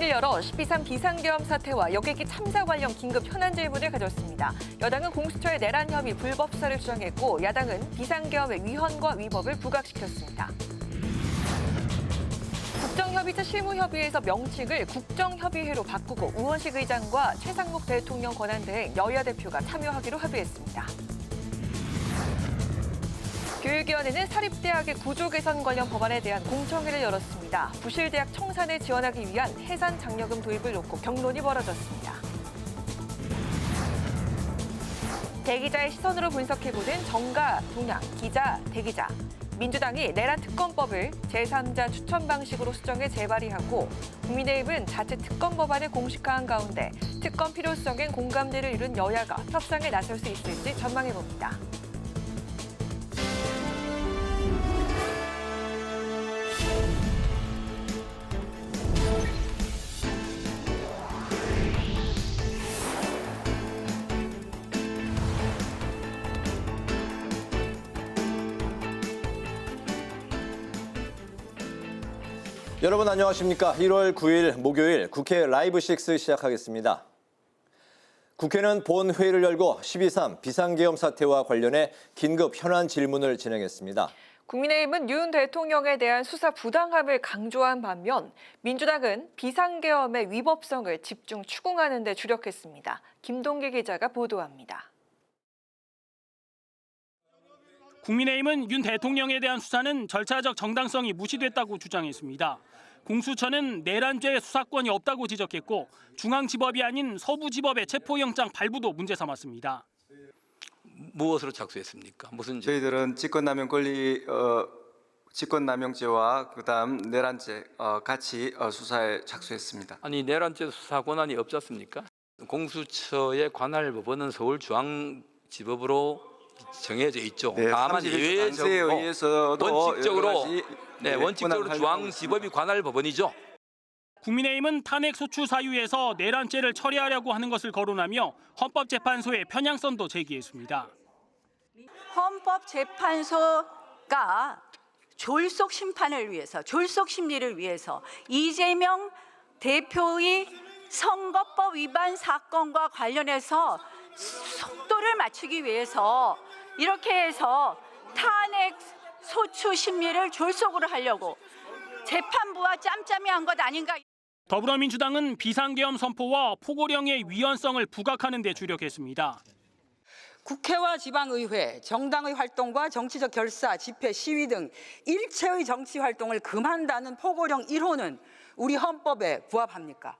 국회를 열어 12.3 비상계엄 사태와 여객기 참사 관련 긴급 현안 질문을 가졌습니다. 여당은 공수처의 내란 혐의 불법 수사를 주장했고 야당은 비상계엄의 위헌과 위법을 부각시켰습니다. 국정협의체 실무협의회에서 명칭을 국정협의회로 바꾸고 우원식 의장과 최상목 대통령 권한대행 여야 대표가 참여하기로 합의했습니다. 교육위원회는 사립대학의 구조 개선 관련 법안에 대한 공청회를 열었습니다. 부실대학 청산을 지원하기 위한 해산 장려금 도입을 놓고 격론이 벌어졌습니다. 대기자의 시선으로 분석해보는 정가, 동향, 기자, 대기자. 민주당이 내란 특검법을 제3자 추천 방식으로 수정해 재발의하고 국민의힘은 자체 특검 법안을 공식화한 가운데 특검 필요성엔 공감대를 이룬 여야가 협상에 나설 수 있을지 전망해봅니다. 여러분 안녕하십니까? 1월 9일 목요일 국회 라이브 6 시작하겠습니다. 국회는 본회의를 열고 12.3 비상계엄 사태와 관련해 긴급 현안 질문을 진행했습니다. 국민의힘은 윤 대통령에 대한 수사 부당함을 강조한 반면 민주당은 비상계엄의 위법성을 집중 추궁하는 데 주력했습니다. 김동기 기자가 보도합니다. 국민의힘은 윤 대통령에 대한 수사는 절차적 정당성이 무시됐다고 주장했습니다. 공수처는 내란죄 수사권이 없다고 지적했고 중앙지법이 아닌 서부지법의 체포영장 발부도 문제 삼았습니다. 무엇으로 착수했습니까? 무슨 죄? 저희들은 직권남용죄와 그다음 내란죄 같이 수사에 착수했습니다. 아니 내란죄 수사 권한이 없지 않습니까? 공수처의 관할 법원은 서울중앙지법으로 정해져 있죠. 네, 다만 예외적으로 원칙적으로 중앙지법이 관할 법원이죠. 국민의힘은 탄핵 소추 사유에서 내란죄를 처리하려고 하는 것을 거론하며 헌법재판소의 편향성도 제기했습니다. 헌법재판소가 졸속 심판을 위해서, 졸속 심리를 위해서 이재명 대표의 선거법 위반 사건과 관련해서 속도를 맞추기 위해서 이렇게 해서 탄핵 소추 심리를 졸속으로 하려고 재판부와 짬짬이 한 것 아닌가. 더불어민주당은 비상계엄 선포와 포고령의 위헌성을 부각하는 데 주력했습니다. 국회와 지방의회, 정당의 활동과 정치적 결사, 집회, 시위 등 일체의 정치 활동을 금한다는 포고령 1호는 우리 헌법에 부합합니까?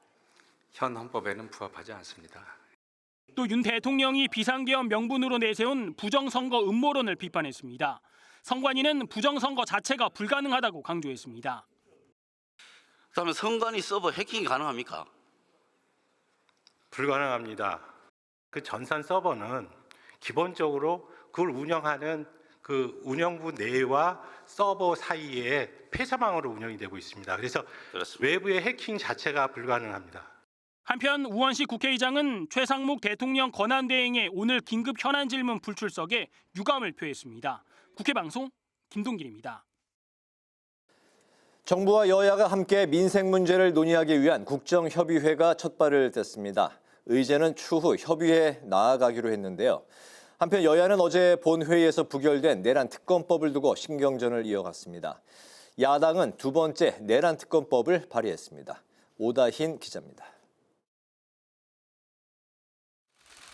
현 헌법에는 부합하지 않습니다. 또 윤 대통령이 비상계엄 명분으로 내세운 부정선거 음모론을 비판했습니다. 선관위는 부정선거 자체가 불가능하다고 강조했습니다. 그다음에 선관위 서버 해킹이 가능합니까? 불가능합니다. 그 전산 서버는 기본적으로 그걸 운영하는 그 운영부 내와 서버 사이에 폐사망으로 운영이 되고 있습니다. 그래서 그렇습니다. 외부의 해킹 자체가 불가능합니다. 한편 우원식 국회의장은 최상목 대통령 권한대행의 오늘 긴급 현안 질문 불출석에 유감을 표했습니다. 국회방송 김동길입니다. 정부와 여야가 함께 민생 문제를 논의하기 위한 국정협의회가 첫 발을 뗐습니다. 의제는 추후 협의회에 나아가기로 했는데요. 한편 여야는 어제 본회의에서 부결된 내란특검법을 두고 신경전을 이어갔습니다. 야당은 두 번째 내란특검법을 발의했습니다. 오다힌 기자입니다.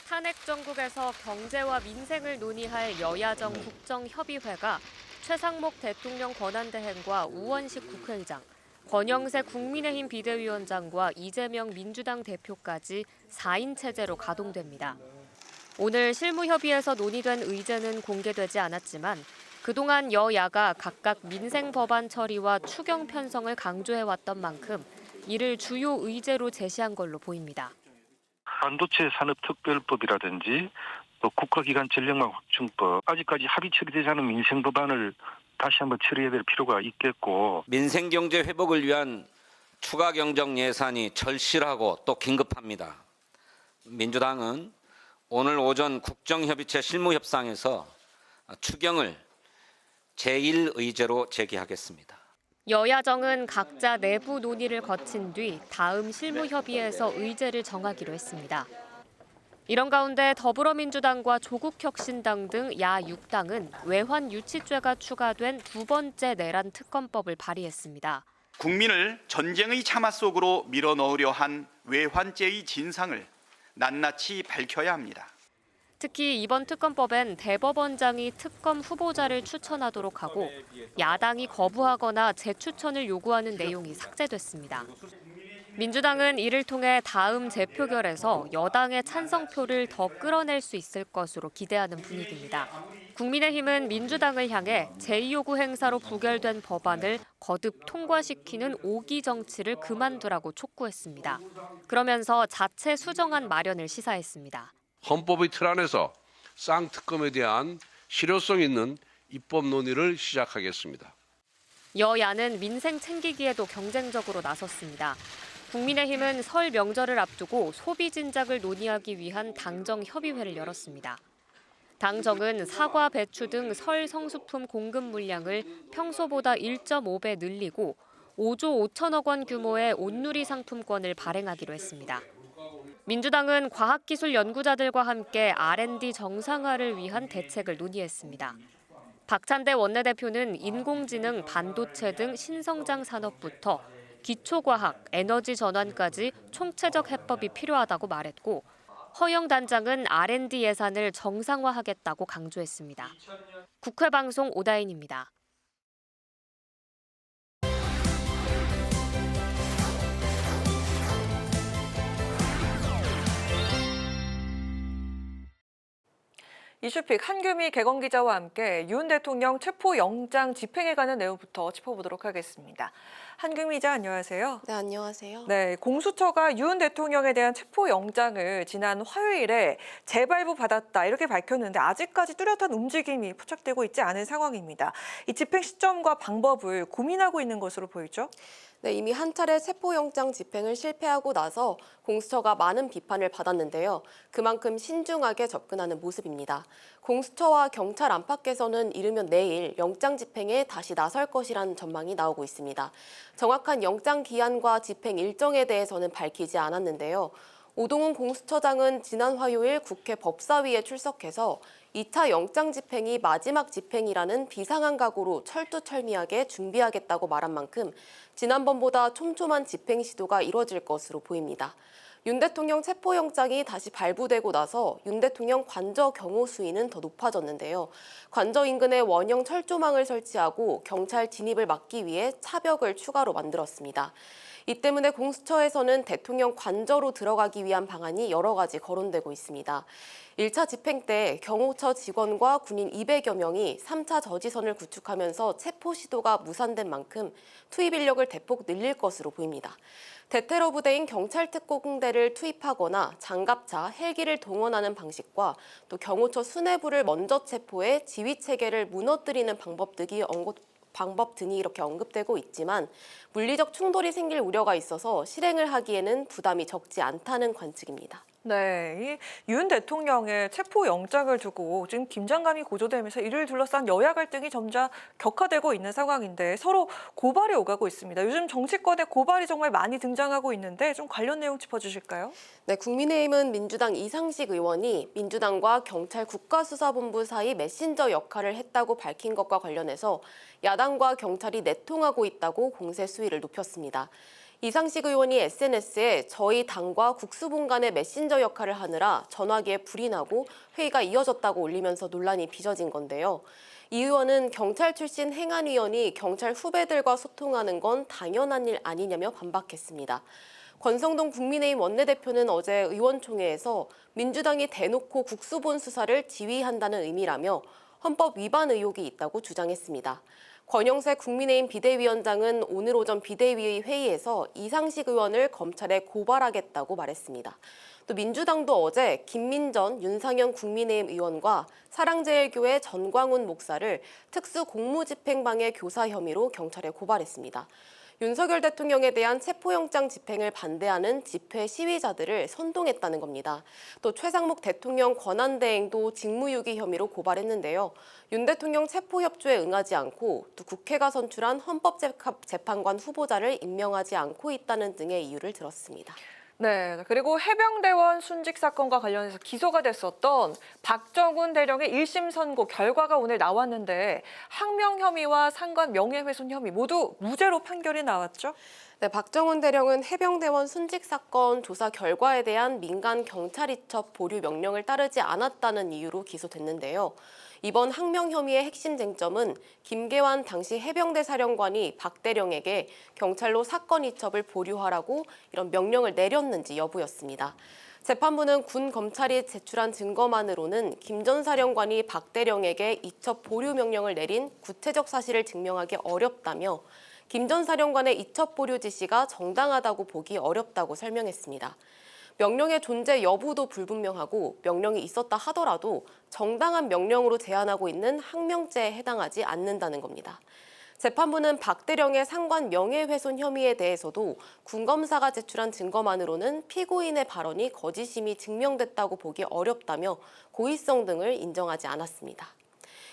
탄핵 정국에서 경제와 민생을 논의할 여야정 국정협의회가 최상목 대통령 권한대행과 우원식 국회의장, 권영세 국민의힘 비대위원장과 이재명 민주당 대표까지 4인 체제로 가동됩니다. 오늘 실무협의에서 논의된 의제는 공개되지 않았지만 그동안 여야가 각각 민생 법안 처리와 추경 편성을 강조해왔던 만큼 이를 주요 의제로 제시한 걸로 보입니다. 반도체 산업특별법이라든지 또 국가기관 전력망 확충법, 아직까지 합의 처리되지 않은 민생 법안을 다시 한번 처리해야 될 필요가 있겠고, 민생경제 회복을 위한 추가 경정 예산이 절실하고 또 긴급합니다. 민주당은 오늘 오전 국정협의체 실무협상에서 추경을 제1의제로 제기하겠습니다. 여야정은 각자 내부 논의를 거친 뒤 다음 실무협의에서 의제를 정하기로 했습니다. 이런 가운데 더불어민주당과 조국혁신당 등 야 6당은 외환 유치죄가 추가된 두 번째 내란 특검법을 발의했습니다. 국민을 전쟁의 참화 속으로 밀어넣으려 한 외환죄의 진상을 낱낱이 밝혀야 합니다. 특히 이번 특검법엔 대법원장이 특검 후보자를 추천하도록 하고 야당이 거부하거나 재추천을 요구하는 내용이 삭제됐습니다. 민주당은 이를 통해 다음 재표결에서 여당의 찬성표를 더 끌어낼 수 있을 것으로 기대하는 분위기입니다. 국민의힘은 민주당을 향해 제2요구 행사로 부결된 법안을 거듭 통과시키는 오기 정치를 그만두라고 촉구했습니다. 그러면서 자체 수정안 마련을 시사했습니다. 헌법의 틀 안에서 쌍특검에 대한 실효성 있는 입법 논의를 시작하겠습니다. 여야는 민생 챙기기에도 경쟁적으로 나섰습니다. 국민의힘은 설 명절을 앞두고 소비 진작을 논의하기 위한 당정 협의회를 열었습니다. 당정은 사과, 배추 등 설 성수품 공급 물량을 평소보다 1.5배 늘리고 5조 5천억 원 규모의 온누리 상품권을 발행하기로 했습니다. 민주당은 과학기술 연구자들과 함께 R&D 정상화를 위한 대책을 논의했습니다. 박찬대 원내대표는 인공지능, 반도체 등 신성장 산업부터 기초과학, 에너지 전환까지 총체적 해법이 필요하다고 말했고 허영 단장은 R&D 예산을 정상화하겠다고 강조했습니다. 국회방송 오다인입니다. 이슈픽 한규미 개건기자와 함께 윤 대통령 체포영장 집행에 관한 내용부터 짚어보도록 하겠습니다. 한규미 기자 안녕하세요. 네, 안녕하세요. 네, 공수처가 윤 대통령에 대한 체포영장을 지난 화요일에 재발부 받았다 이렇게 밝혔는데 아직까지 뚜렷한 움직임이 포착되고 있지 않은 상황입니다. 이 집행 시점과 방법을 고민하고 있는 것으로 보이죠? 네, 이미 한 차례 체포영장 집행을 실패하고 나서 공수처가 많은 비판을 받았는데요. 그만큼 신중하게 접근하는 모습입니다. 공수처와 경찰 안팎에서는 이르면 내일 영장 집행에 다시 나설 것이라는 전망이 나오고 있습니다. 정확한 영장 기한과 집행 일정에 대해서는 밝히지 않았는데요. 오동훈 공수처장은 지난 화요일 국회 법사위에 출석해서 2차 영장 집행이 마지막 집행이라는 비상한 각오로 철두철미하게 준비하겠다고 말한 만큼 지난번보다 촘촘한 집행 시도가 이뤄질 것으로 보입니다. 윤 대통령 체포영장이 다시 발부되고 나서 윤 대통령 관저 경호 수위는 더 높아졌는데요. 관저 인근에 원형 철조망을 설치하고 경찰 진입을 막기 위해 차벽을 추가로 만들었습니다. 이 때문에 공수처에서는 대통령 관저로 들어가기 위한 방안이 여러 가지 거론되고 있습니다. 1차 집행 때 경호처 직원과 군인 200여 명이 3차 저지선을 구축하면서 체포 시도가 무산된 만큼 투입 인력을 대폭 늘릴 것으로 보입니다. 대테러 부대인 경찰특공대를 투입하거나 장갑차, 헬기를 동원하는 방식과 또 경호처 수뇌부를 먼저 체포해 지휘체계를 무너뜨리는 방법 등이 이렇게 언급되고 있지만 물리적 충돌이 생길 우려가 있어서 실행을 하기에는 부담이 적지 않다는 관측입니다. 네, 윤 대통령의 체포영장을 두고 지금 긴장감이 고조되면서 이를 둘러싼 여야 갈등이 점점 격화되고 있는 상황인데 서로 고발이 오가고 있습니다. 요즘 정치권에 고발이 정말 많이 등장하고 있는데 좀 관련 내용 짚어주실까요? 네, 국민의힘은 민주당 이상식 의원이 민주당과 경찰 국가수사본부 사이 메신저 역할을 했다고 밝힌 것과 관련해서 야당과 경찰이 내통하고 있다고 공세 수위를 높였습니다. 이상식 의원이 SNS에 저희 당과 국수본 간의 메신저 역할을 하느라 전화기에 불이 나고 회의가 이어졌다고 올리면서 논란이 빚어진 건데요. 이 의원은 경찰 출신 행안위원이 경찰 후배들과 소통하는 건 당연한 일 아니냐며 반박했습니다. 권성동 국민의힘 원내대표는 어제 의원총회에서 민주당이 대놓고 국수본 수사를 지휘한다는 의미라며 헌법 위반 의혹이 있다고 주장했습니다. 권영세 국민의힘 비대위원장은 오늘 오전 비대위 회의에서 이상식 의원을 검찰에 고발하겠다고 말했습니다. 또 민주당도 어제 김민전 윤상현 국민의힘 의원과 사랑제일교회 전광훈 목사를 특수공무집행방해 교사 혐의로 경찰에 고발했습니다. 윤석열 대통령에 대한 체포영장 집행을 반대하는 집회 시위자들을 선동했다는 겁니다. 또 최상목 대통령 권한대행도 직무유기 혐의로 고발했는데요. 윤 대통령 체포협조에 응하지 않고 또 국회가 선출한 헌법재판관 후보자를 임명하지 않고 있다는 등의 이유를 들었습니다. 네, 그리고 해병대원 순직 사건과 관련해서 기소가 됐었던 박정훈 대령의 1심 선고 결과가 오늘 나왔는데 항명 혐의와 상관 명예훼손 혐의 모두 무죄로 판결이 나왔죠? 네, 박정훈 대령은 해병대원 순직 사건 조사 결과에 대한 민간 경찰 이첩 보류 명령을 따르지 않았다는 이유로 기소됐는데요. 이번 항명 혐의의 핵심 쟁점은 김계환 당시 해병대 사령관이 박 대령에게 경찰로 사건 이첩을 보류하라고 이런 명령을 내렸는지 여부였습니다. 재판부는 군 검찰이 제출한 증거만으로는 김 전 사령관이 박 대령에게 이첩 보류 명령을 내린 구체적 사실을 증명하기 어렵다며 김 전 사령관의 이첩 보류 지시가 정당하다고 보기 어렵다고 설명했습니다. 명령의 존재 여부도 불분명하고 명령이 있었다 하더라도 정당한 명령으로 제한하고 있는 항명죄에 해당하지 않는다는 겁니다. 재판부는 박 대령의 상관 명예훼손 혐의에 대해서도 군검사가 제출한 증거만으로는 피고인의 발언이 거짓임이 증명됐다고 보기 어렵다며 고의성 등을 인정하지 않았습니다.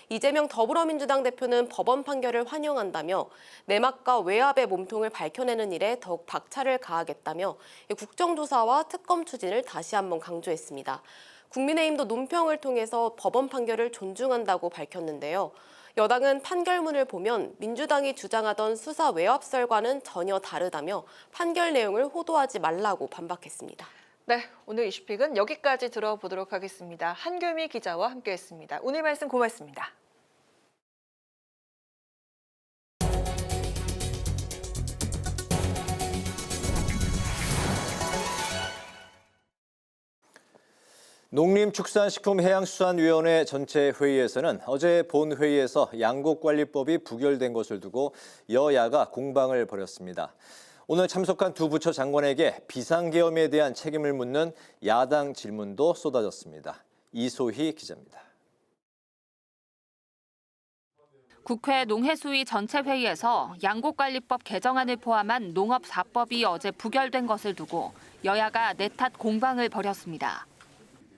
이재명 더불어민주당 대표는 법원 판결을 환영한다며 내막과 외압의 몸통을 밝혀내는 일에 더욱 박차를 가하겠다며 국정조사와 특검 추진을 다시 한번 강조했습니다. 국민의힘도 논평을 통해서 법원 판결을 존중한다고 밝혔는데요. 여당은 판결문을 보면 민주당이 주장하던 수사 외압설과는 전혀 다르다며 판결 내용을 호도하지 말라고 반박했습니다. 네, 오늘 이슈픽은 여기까지 들어보도록 하겠습니다. 한규미 기자와 함께했습니다. 오늘 말씀 고맙습니다. 농림축산식품해양수산위원회 전체 회의에서는 어제 본회의에서 양곡관리법이 부결된 것을 두고 여야가 공방을 벌였습니다. 오늘 참석한 두 부처 장관에게 비상계엄에 대한 책임을 묻는 야당 질문도 쏟아졌습니다. 이소희 기자입니다. 국회 농해수위 전체 회의에서 양곡관리법 개정안을 포함한 농업4법이 어제 부결된 것을 두고 여야가 내탓 공방을 벌였습니다.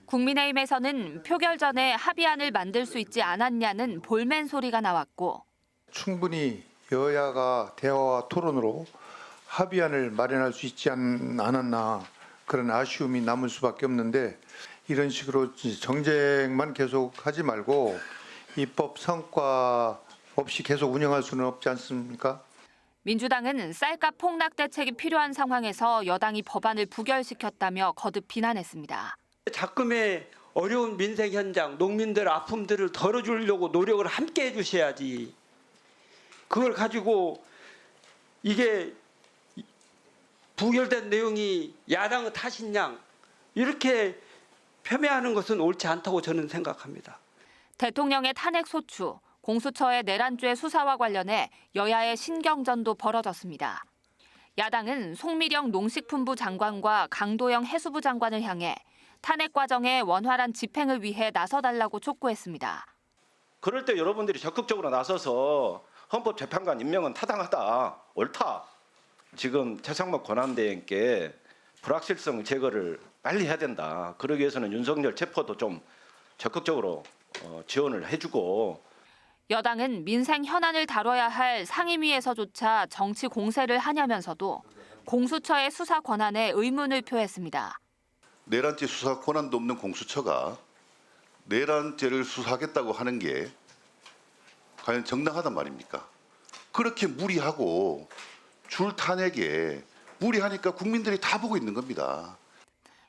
국민의힘에서는 표결 전에 합의안을 만들 수 있지 않았냐는 볼멘 소리가 나왔고 충분히 여야가 대화와 토론으로 합의안을 마련할 수 있지 않았나 그런 아쉬움이 남을 수밖에 없는데 이런 식으로 정쟁만 계속하지 말고 입법 성과 없이 계속 운영할 수는 없지 않습니까? 민주당은 쌀값 폭락 대책이 필요한 상황에서 여당이 법안을 부결시켰다며 거듭 비난했습니다. 작금의 어려운 민생 현장, 농민들 아픔들을 덜어주려고 노력을 함께 해주셔야지. 그걸 가지고 이게 부결된 내용이 야당의 탓인 양 이렇게 폄훼하는 것은 옳지 않다고 저는 생각합니다. 대통령의 탄핵 소추, 공수처의 내란죄 수사와 관련해 여야의 신경전도 벌어졌습니다. 야당은 송미령 농식품부 장관과 강도영 해수부 장관을 향해 탄핵 과정의 원활한 집행을 위해 나서달라고 촉구했습니다. 그럴 때 여러분들이 적극적으로 나서서 헌법재판관 임명은 타당하다, 옳다. 지금 최상목 권한대행께 불확실성 제거를 빨리 해야 된다. 그러기 위해서는 윤석열 체포도 좀 적극적으로 지원을 해주고. 여당은 민생 현안을 다뤄야 할 상임위에서조차 정치 공세를 하냐면서도 공수처의 수사 권한에 의문을 표했습니다. 내란죄 수사 권한도 없는 공수처가 내란죄를 수사하겠다고 하는 게 과연 정당하단 말입니까? 그렇게 무리하고 줄 탄핵에 무리하니까 국민들이 다 보고 있는 겁니다.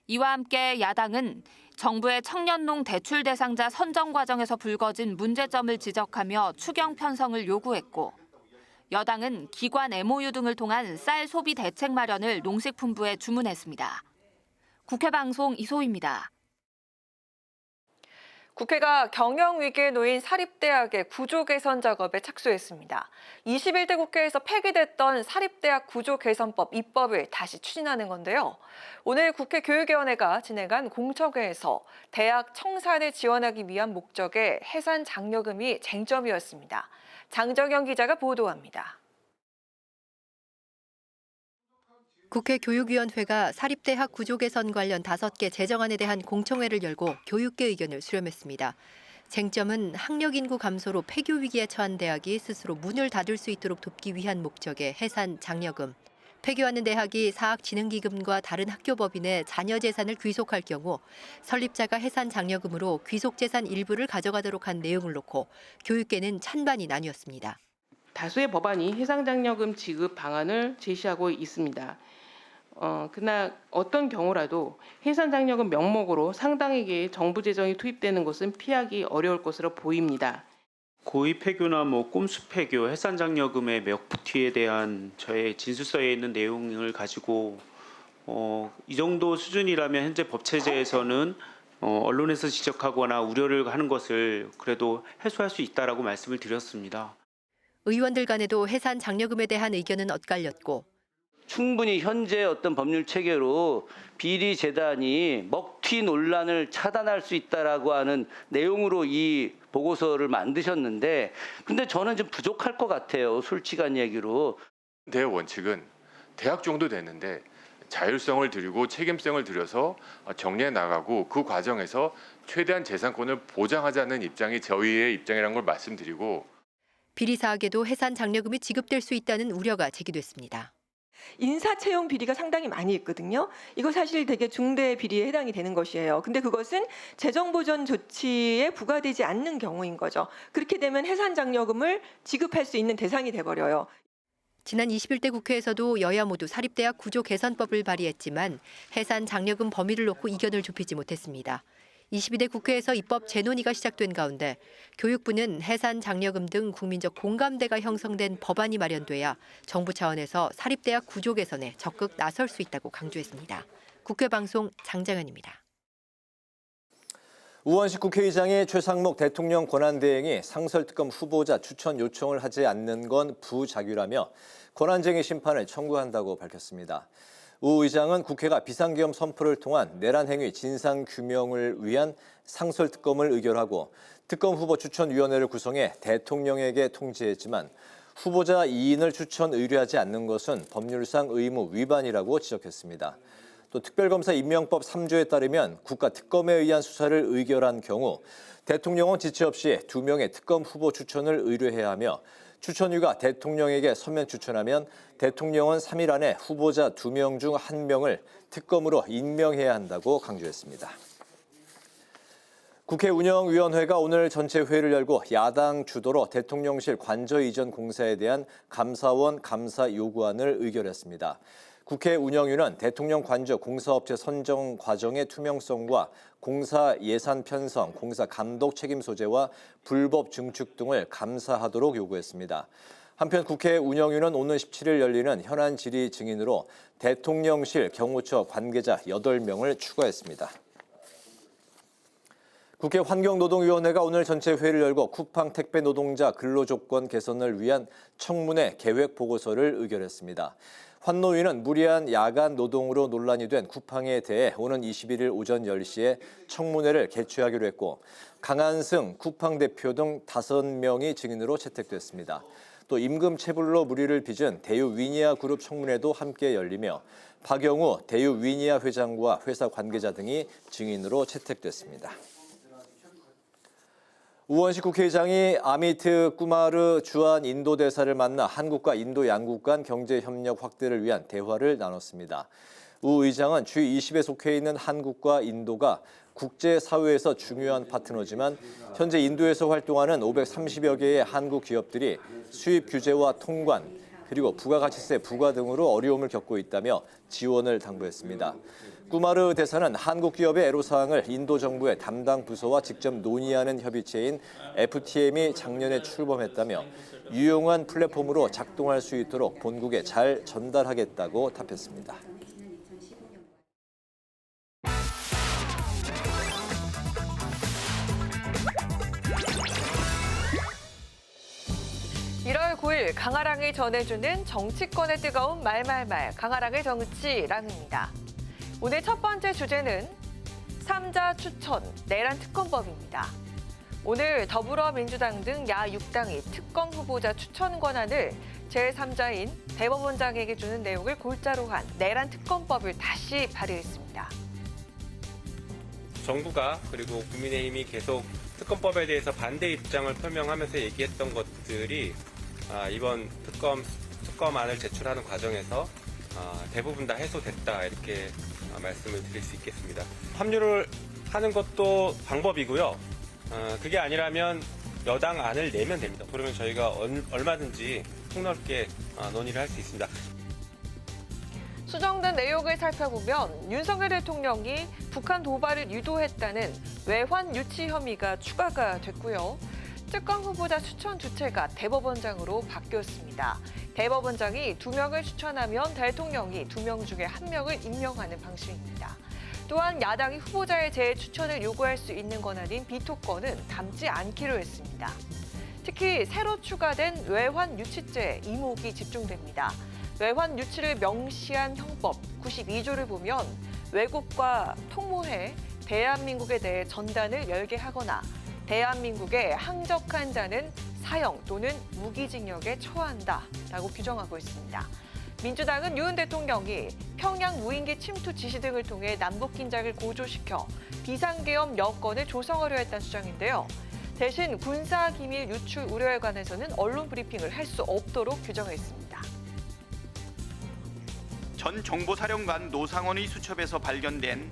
이와 함께 야당은 정부의 청년농 대출 대상자 선정 과정에서 불거진 문제점을 지적하며 추경 편성을 요구했고 여당은 기관 MOU 등을 통한 쌀 소비 대책 마련을 농식품부에 주문했습니다. 국회 방송 이소희입니다. 국회가 경영 위기에 놓인 사립대학의 구조 개선 작업에 착수했습니다. 21대 국회에서 폐기됐던 사립대학 구조 개선법 입법을 다시 추진하는 건데요. 오늘 국회 교육위원회가 진행한 공청회에서 대학 청산을 지원하기 위한 목적의 해산 장려금이 쟁점이었습니다. 장정영 기자가 보도합니다. 국회 교육위원회가 사립대학 구조 개선 관련 5개 제정안에 대한 공청회를 열고 교육계 의견을 수렴했습니다. 쟁점은 학력 인구 감소로 폐교 위기에 처한 대학이 스스로 문을 닫을 수 있도록 돕기 위한 목적의 해산 장려금, 폐교하는 대학이 사학진흥기금과 다른 학교법인의 자녀 재산을 귀속할 경우 설립자가 해산 장려금으로 귀속 재산 일부를 가져가도록 한 내용을 놓고 교육계는 찬반이 나뉘었습니다. 다수의 법안이 해상 장려금 지급 방안을 제시하고 있습니다. 그러나 어떤 경우라도 해산 장려금 명목으로 상당액의 정부 재정이 투입되는 것은 피하기 어려울 것으로 보입니다. 고의 폐교나 꼼수 폐교, 해산 장려금의 멱투에 대한 저의 진술서에 있는 내용을 가지고 이 정도 수준이라면 현재 법 체제에서는 언론에서 지적하거나 우려를 하는 것을 그래도 해소할 수 있다라고 말씀을 드렸습니다. 의원들 간에도 해산 장려금에 대한 의견은 엇갈렸고 충분히 현재 어떤 법률 체계로 비리 재단이 먹튀 논란을 차단할 수 있다라고 하는 내용으로 이 보고서를 만드셨는데 근데 저는 좀 부족할 것 같아요. 솔직한 얘기로. 내 원칙은 대학 정도 됐는데 자율성을 들이고 책임성을 들여서 정리해 나가고 그 과정에서 최대한 재산권을 보장하자는 입장이 저희의 입장이라는 걸 말씀드리고 비리 사학에도 해산 장려금이 지급될 수 있다는 우려가 제기됐습니다. 인사 채용 비리가 상당히 많이 있거든요. 이거 사실 되게 중대 비리에 해당이 되는 것이에요. 근데 그것은 재정 보전 조치에 부과되지 않는 경우인 거죠. 그렇게 되면 해산 장려금을 지급할 수 있는 대상이 돼버려요. 지난 21대 국회에서도 여야 모두 사립대학 구조 개선법을 발의했지만 해산 장려금 범위를 놓고 이견을 좁히지 못했습니다. 22대 국회에서 입법 재논의가 시작된 가운데 교육부는 해산 장려금 등 국민적 공감대가 형성된 법안이 마련돼야 정부 차원에서 사립대학 구조 개선에 적극 나설 수 있다고 강조했습니다. 국회방송 장장현입니다. 우원식 국회의장이 최상목 대통령 권한대행이 상설특검 후보자 추천 요청을 하지 않는 건 부작위라며 권한쟁의 심판을 청구한다고 밝혔습니다. 우 의장은 국회가 비상계엄 선포를 통한 내란 행위 진상규명을 위한 상설특검을 의결하고 특검 후보 추천위원회를 구성해 대통령에게 통지했지만 후보자 2인을 추천 의뢰하지 않는 것은 법률상 의무 위반이라고 지적했습니다. 또 특별검사 임명법 3조에 따르면 국가특검에 의한 수사를 의결한 경우 대통령은 지체 없이 2명의 특검 후보 추천을 의뢰해야 하며 추천위가 대통령에게 서면 추천하면 대통령은 3일 안에 후보자 2명 중 1명을 특검으로 임명해야 한다고 강조했습니다. 국회 운영위원회가 오늘 전체 회의를 열고 야당 주도로 대통령실 관저 이전 공사에 대한 감사원 감사 요구안을 의결했습니다. 국회 운영위는 대통령 관저 공사업체 선정 과정의 투명성과 공사 예산 편성, 공사 감독 책임 소재와 불법 증축 등을 감사하도록 요구했습니다. 한편 국회 운영위는 오늘 17일 열리는 현안 질의 증인으로 대통령실 경호처 관계자 8명을 추가했습니다. 국회 환경노동위원회가 오늘 전체 회의를 열고 쿠팡 택배 노동자 근로조건 개선을 위한 청문회 계획 보고서를 의결했습니다. 환노위는 무리한 야간 노동으로 논란이 된 쿠팡에 대해 오는 21일 오전 10시에 청문회를 개최하기로 했고 강한승 쿠팡 대표 등 5명이 증인으로 채택됐습니다. 또 임금 체불로 물의를 빚은 대유 위니아 그룹 청문회도 함께 열리며 박영우 대유 위니아 회장과 회사 관계자 등이 증인으로 채택됐습니다. 우원식 국회의장이 아미트 꾸마르 주한 인도 대사를 만나 한국과 인도 양국 간 경제협력 확대를 위한 대화를 나눴습니다. 우 의장은 G20에 속해 있는 한국과 인도가 국제사회에서 중요한 파트너지만 현재 인도에서 활동하는 530여 개의 한국 기업들이 수입 규제와 통관, 그리고 부가가치세 부과 등으로 어려움을 겪고 있다며 지원을 당부했습니다. 꾸마르 대사는 한국 기업의 애로사항을 인도 정부의 담당 부서와 직접 논의하는 협의체인 FTM이 작년에 출범했다며 유용한 플랫폼으로 작동할 수 있도록 본국에 잘 전달하겠다고 답했습니다. 강아랑이 전해주는 정치권의 뜨거운 말말말, 강아랑의 정치랑입니다. 오늘 첫 번째 주제는 3자 추천, 내란 특검법입니다. 오늘 더불어민주당 등 야6당이 특검 후보자 추천 권한을 제3자인 대법원장에게 주는 내용을 골자로 한 내란 특검법을 다시 발의했습니다. 정부가 그리고 국민의힘이 계속 특검법에 대해서 반대 입장을 표명하면서 얘기했던 것들이 이번 특검안을 제출하는 과정에서 대부분 다 해소됐다 이렇게 말씀을 드릴 수 있겠습니다. 합류를 하는 것도 방법이고요. 그게 아니라면 여당 안을 내면 됩니다. 그러면 저희가 얼마든지 폭넓게 논의를 할 수 있습니다. 수정된 내용을 살펴보면 윤석열 대통령이 북한 도발을 유도했다는 외환 유치 혐의가 추가가 됐고요. 특검 후보자 추천 주체가 대법원장으로 바뀌었습니다. 대법원장이 2명을 추천하면 대통령이 2명 중에 1명을 임명하는 방식입니다. 또한 야당이 후보자의 재추천을 요구할 수 있는 권한인 비토권은 담지 않기로 했습니다. 특히 새로 추가된 외환 유치죄 이목이 집중됩니다. 외환 유치를 명시한 형법 92조를 보면 외국과 통모해 대한민국에 대해 전단을 열게 하거나 대한민국에 항적한 자는 사형 또는 무기징역에 처한다라고 규정하고 있습니다. 민주당은 윤 대통령이 평양 무인기 침투 지시 등을 통해 남북 긴장을 고조시켜 비상계엄 여건을 조성하려 했다는 주장인데요. 대신 군사기밀 유출 우려에 관해서는 언론 브리핑을 할 수 없도록 규정했습니다. 전 정보사령관 노상원의 수첩에서 발견된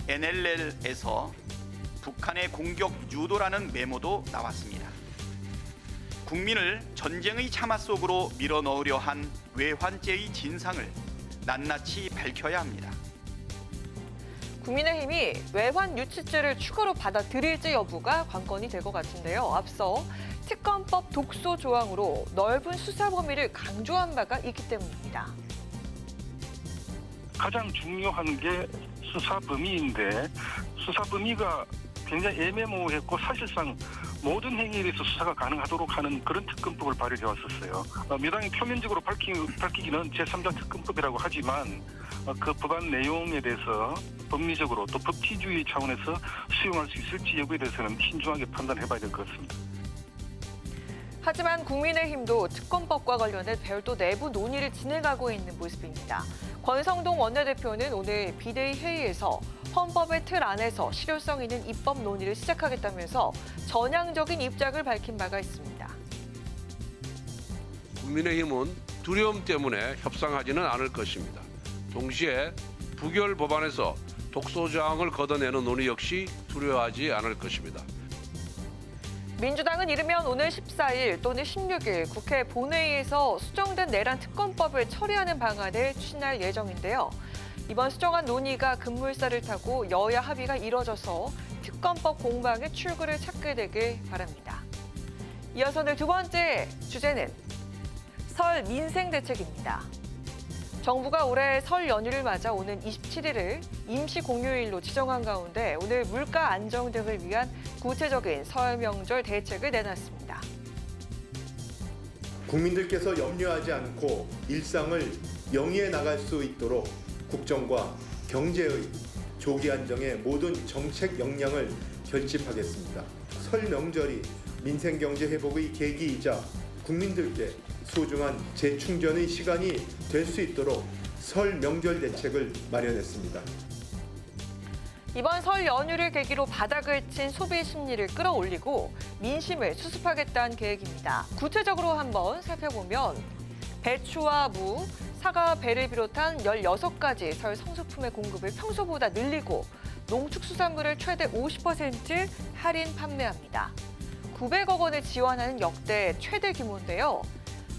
NLL에서 북한의 공격 유도라는 메모도 나왔습니다. 국민을 전쟁의 참화 속으로 밀어넣으려 한 외환죄의 진상을 낱낱이 밝혀야 합니다. 국민의힘이 외환 유치죄를 추가로 받아들일지 여부가 관건이 될 것 같은데요. 앞서 특검법 독소 조항으로 넓은 수사 범위를 강조한 바가 있기 때문입니다. 가장 중요한 게 수사 범위인데 수사 범위가 굉장히 애매모호했고 사실상 모든 행위에 대해서 수사가 가능하도록 하는 그런 특검법을 발의해 왔었어요. 여당이 표면적으로 밝히기는 제3자 특검법이라고 하지만 그 법안 내용에 대해서 법리적으로 또 법치주의 차원에서 수용할 수 있을지 여부에 대해서는 신중하게 판단해봐야 될 것 같습니다. 하지만 국민의힘도 특검법과 관련해 별도 내부 논의를 진행하고 있는 모습입니다. 권성동 원내대표는 오늘 비대위 회의에서 헌법의 틀 안에서 실효성 있는 입법 논의를 시작하겠다면서 전향적인 입장을 밝힌 바가 있습니다. 국민의힘은 두려움 때문에 협상하지는 않을 것입니다. 동시에 부결 법안에서 독소조항을 걷어내는 논의 역시 두려워하지 않을 것입니다. 민주당은 이르면 오늘 14일 또는 16일 국회 본회의에서 수정된 내란 특검법을 처리하는 방안을 추진할 예정인데요. 이번 수정안 논의가 급물살을 타고 여야 합의가 이뤄져서 특검법 공방의 출구를 찾게 되길 바랍니다. 이어서 오늘 두 번째 주제는 설 민생 대책입니다. 정부가 올해 설 연휴를 맞아 오는 27일을 임시 공휴일로 지정한 가운데 오늘 물가 안정 등을 위한 구체적인 설 명절 대책을 내놨습니다. 국민들께서 염려하지 않고 일상을 영위해 나갈 수 있도록 국정과 경제의 조기 안정에 모든 정책 역량을 결집하겠습니다. 설 명절이 민생 경제 회복의 계기이자 국민들께 소중한 재충전의 시간이 될 수 있도록 설 명절 대책을 마련했습니다. 이번 설 연휴를 계기로 바닥을 친 소비 심리를 끌어올리고 민심을 수습하겠다는 계획입니다. 구체적으로 한번 살펴보면 배추와 무, 사과, 배를 비롯한 16가지 설 성수품의 공급을 평소보다 늘리고 농축수산물을 최대 50% 할인 판매합니다. 900억 원을 지원하는 역대 최대 규모인데요.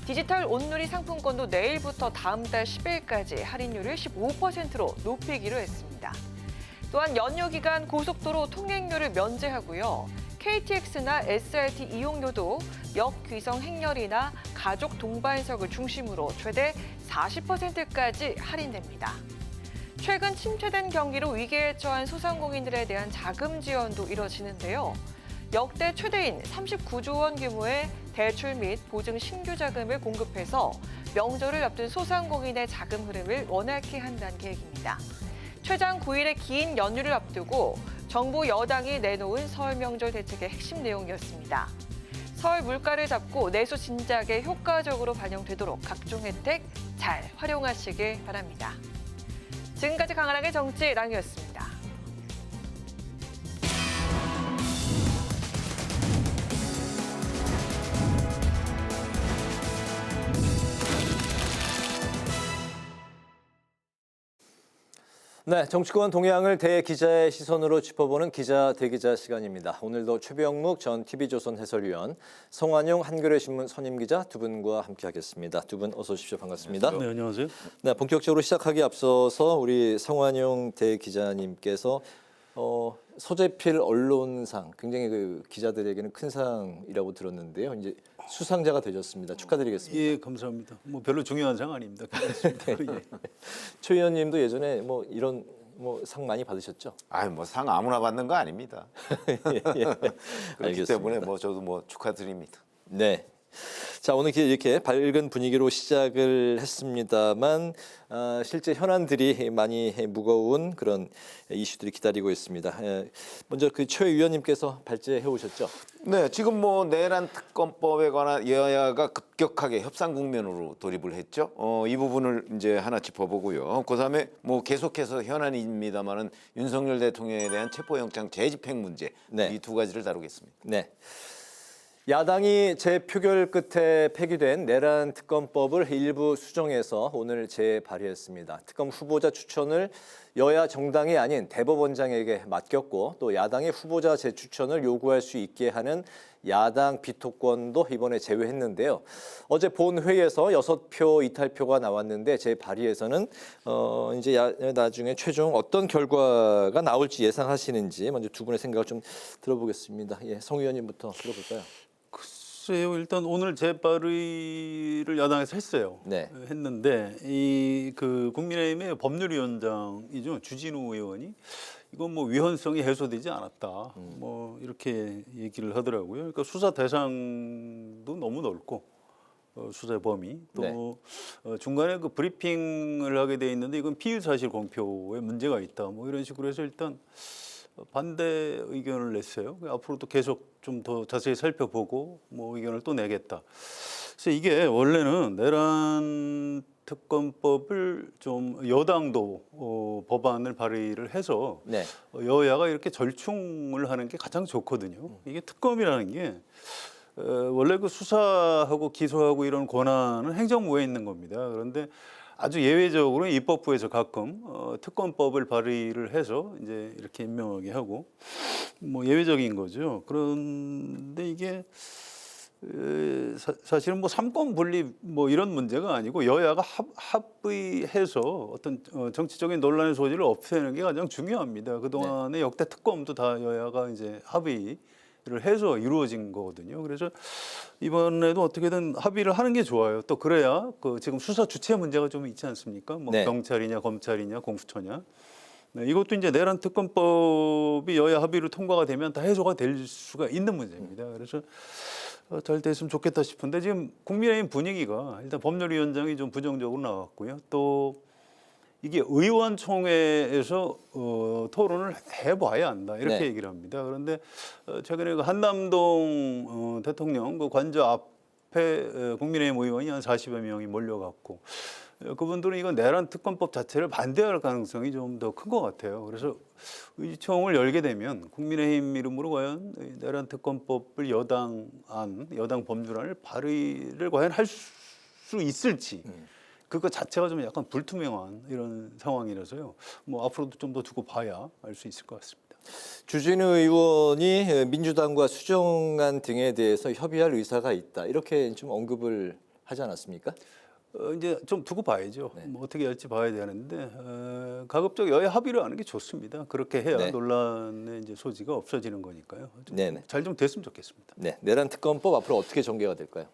디지털 온누리 상품권도 내일부터 다음 달 10일까지 할인율을 15%로 높이기로 했습니다. 또한 연휴 기간 고속도로 통행료를 면제하고요. KTX나 SRT 이용료도 역귀성 행렬이나 가족 동반석을 중심으로 최대 40%까지 할인됩니다. 최근 침체된 경기로 위기에 처한 소상공인들에 대한 자금 지원도 이뤄지는데요. 역대 최대인 39조 원 규모의 대출 및 보증 신규 자금을 공급해서 명절을 앞둔 소상공인의 자금 흐름을 원활케 한다는 계획입니다. 최장 9일의 긴 연휴를 앞두고 정부 여당이 내놓은 설 명절 대책의 핵심 내용이었습니다. 설 물가를 잡고 내수 진작에 효과적으로 반영되도록 각종 혜택 잘 활용하시길 바랍니다. 지금까지 강한항의 정치랑이었습니다. 네, 정치권 동향을 대기자의 시선으로 짚어보는 기자 대기자 시간입니다. 오늘도 최병묵 전 TV조선 해설위원, 성완용 한겨레 신문 선임 기자 두 분과 함께하겠습니다. 두 분 어서 오십시오. 반갑습니다. 네, 안녕하세요. 네, 본격적으로 시작하기 앞서서 우리 성완용 대기자님께서 서재필 언론상 굉장히 그 기자들에게는 큰 상이라고 들었는데요. 이제 수상자가 되셨습니다. 축하드리겠습니다. 예, 감사합니다. 뭐 별로 중요한 상 아닙니다. 네. 최 의원님도 예전에 뭐 이런 뭐 상 많이 받으셨죠? 뭐 상 아무나 받는 거 아닙니다. 예. 그렇기 알겠습니다. 때문에 뭐 저도 뭐 축하드립니다. 네. 자, 오늘 이렇게 밝은 분위기로 시작을 했습니다만 실제 현안들이 많이 무거운 그런 이슈들이 기다리고 있습니다. 먼저 그 최 의원님께서 발제해 오셨죠? 네, 지금 뭐 내란 특검법에 관한 여야가 급격하게 협상 국면으로 돌입을 했죠. 이 부분을 이제 하나 짚어보고요. 그다음에 뭐 계속해서 현안입니다만은 윤석열 대통령에 대한 체포영장 재집행 문제, 이 두 가지를 다루겠습니다. 네. 야당이 재표결 끝에 폐기된 내란 특검법을 일부 수정해서 오늘 재발의했습니다. 특검 후보자 추천을 여야 정당이 아닌 대법원장에게 맡겼고 또 야당의 후보자 재추천을 요구할 수 있게 하는 야당 비토권도 이번에 제외했는데요. 어제 본회의에서 6표 이탈표가 나왔는데 재발의에서는 이제 나중에 최종 어떤 결과가 나올지 예상하시는지 먼저 두 분의 생각을 좀 들어보겠습니다. 예, 성 의원님부터 들어볼까요? 글쎄요, 일단 오늘 재발의를 야당에서 했어요. 네. 했는데 이 그 국민의힘의 법률위원장이죠, 주진우 의원이 이건 뭐 위헌성이 해소되지 않았다. 뭐 이렇게 얘기를 하더라고요. 그러니까 수사 대상도 너무 넓고 수사의 범위 또 중간에 그 브리핑을 하게 돼 있는데 이건 피의사실 공표에 문제가 있다. 뭐 이런 식으로 해서 일단 반대 의견을 냈어요. 앞으로도 계속 좀 더 자세히 살펴보고 뭐 의견을 또 내겠다. 그래서 이게 원래는 내란 특검법을 좀 여당도 법안을 발의를 해서 여야가 이렇게 절충을 하는 게 가장 좋거든요. 이게 특검이라는 게 원래 그 수사하고 기소하고 이런 권한은 행정부에 있는 겁니다. 그런데 아주 예외적으로 입법부에서 가끔 특검법을 발의를 해서 이제 이렇게 임명하게 하고 뭐 예외적인 거죠. 그런데 이게 사실은 뭐 삼권 분립 뭐 이런 문제가 아니고 여야가 합의해서 어떤 정치적인 논란의 소지를 없애는 게 가장 중요합니다. 그동안의 역대 특검도 다 여야가 이제 합의를 해서 이루어진 거거든요. 그래서 이번에도 어떻게든 합의를 하는 게 좋아요. 또 그래야 그 지금 수사 주체 문제가 좀 있지 않습니까? 뭐 경찰이냐 검찰이냐 공수처냐. 네, 이것도 이제 내란 특검법이 여야 합의로 통과가 되면 다 해소가 될 수가 있는 문제입니다. 그래서 잘 됐으면 좋겠다 싶은데 지금 국민의힘 분위기가 일단 법률위원장이 좀 부정적으로 나왔고요. 또 이게 의원총회에서 토론을 해봐야 한다 이렇게 얘기를 합니다. 그런데 최근에 그 한남동 대통령 그 관저 앞에 국민의힘 의원이 한 40여 명이 몰려갔고 그분들은 이건 내란 특검법 자체를 반대할 가능성이 좀 더 큰 것 같아요. 그래서 의총을 열게 되면 국민의힘 이름으로 과연 내란 특검법을 여당 법률안을 발의를 과연 할 수 있을지 그거 자체가 좀 약간 불투명한 이런 상황이라서요. 뭐 앞으로도 좀 더 두고 봐야 알 수 있을 것 같습니다. 주진우 의원이 민주당과 수정안 등에 대해서 협의할 의사가 있다 이렇게 좀 언급을 하지 않았습니까? 이제 좀 두고 봐야죠. 뭐 어떻게 할지 봐야 되는데 가급적 여야 합의를 하는 게 좋습니다. 그렇게 해야 논란의 이제 소지가 없어지는 거니까요. 잘 좀 됐으면 좋겠습니다. 네, 내란 특검법 앞으로 어떻게 전개가 될까요?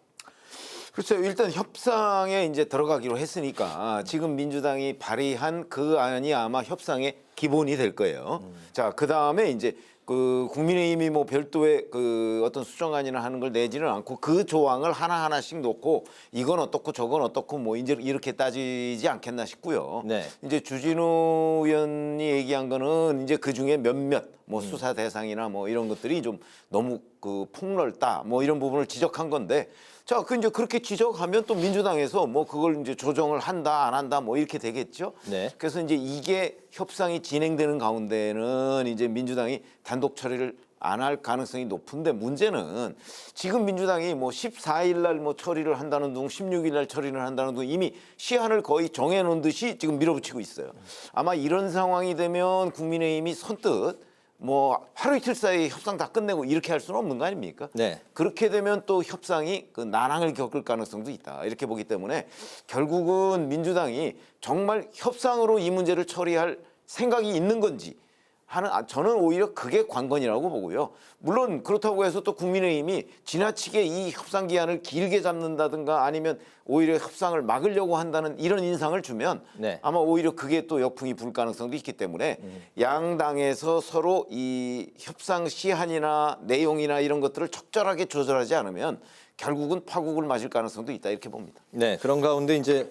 글쎄요, 일단 협상에 이제 들어가기로 했으니까 지금 민주당이 발의한 그 안이 아마 협상의 기본이 될 거예요. 자, 그 다음에 이제 그 국민의힘이 뭐 별도의 그 어떤 수정안이나 하는 걸 내지는 않고 그 조항을 하나하나씩 놓고 이건 어떻고 저건 어떻고 뭐 이제 이렇게 따지지 않겠나 싶고요. 네. 이제 주진우 의원이 얘기한 거는 이제 그 중에 몇몇 뭐 수사 대상이나 뭐 이런 것들이 좀 너무 그 폭넓다 뭐 이런 부분을 지적한 건데 자, 그 이제 그렇게 지적하면 또 민주당에서 뭐 그걸 이제 조정을 한다 안 한다 뭐 이렇게 되겠죠. 네. 그래서 이제 이게 협상이 진행되는 가운데는 이제 민주당이 단독 처리를 안 할 가능성이 높은데 문제는 지금 민주당이 뭐 14일 날 뭐 처리를 한다는 둥 16일 날 처리를 한다는 둥 이미 시한을 거의 정해 놓은 듯이 지금 밀어붙이고 있어요. 아마 이런 상황이 되면 국민의힘이 선뜻 뭐 하루 이틀 사이에 협상 다 끝내고 이렇게 할 수는 없는 거 아닙니까? 네. 그렇게 되면 또 협상이 그 난항을 겪을 가능성도 있다. 이렇게 보기 때문에 결국은 민주당이 정말 협상으로 이 문제를 처리할 생각이 있는 건지 하는 저는 오히려 그게 관건이라고 보고요. 물론 그렇다고 해서 또 국민의힘이 지나치게 이 협상 기한을 길게 잡는다든가 아니면 오히려 협상을 막으려고 한다는 이런 인상을 주면 네. 아마 오히려 그게 또 역풍이 불 가능성도 있기 때문에 양당에서 서로 이 협상 시한이나 내용이나 이런 것들을 적절하게 조절하지 않으면 결국은 파국을 맞을 가능성도 있다 이렇게 봅니다. 네, 그런 가운데 이제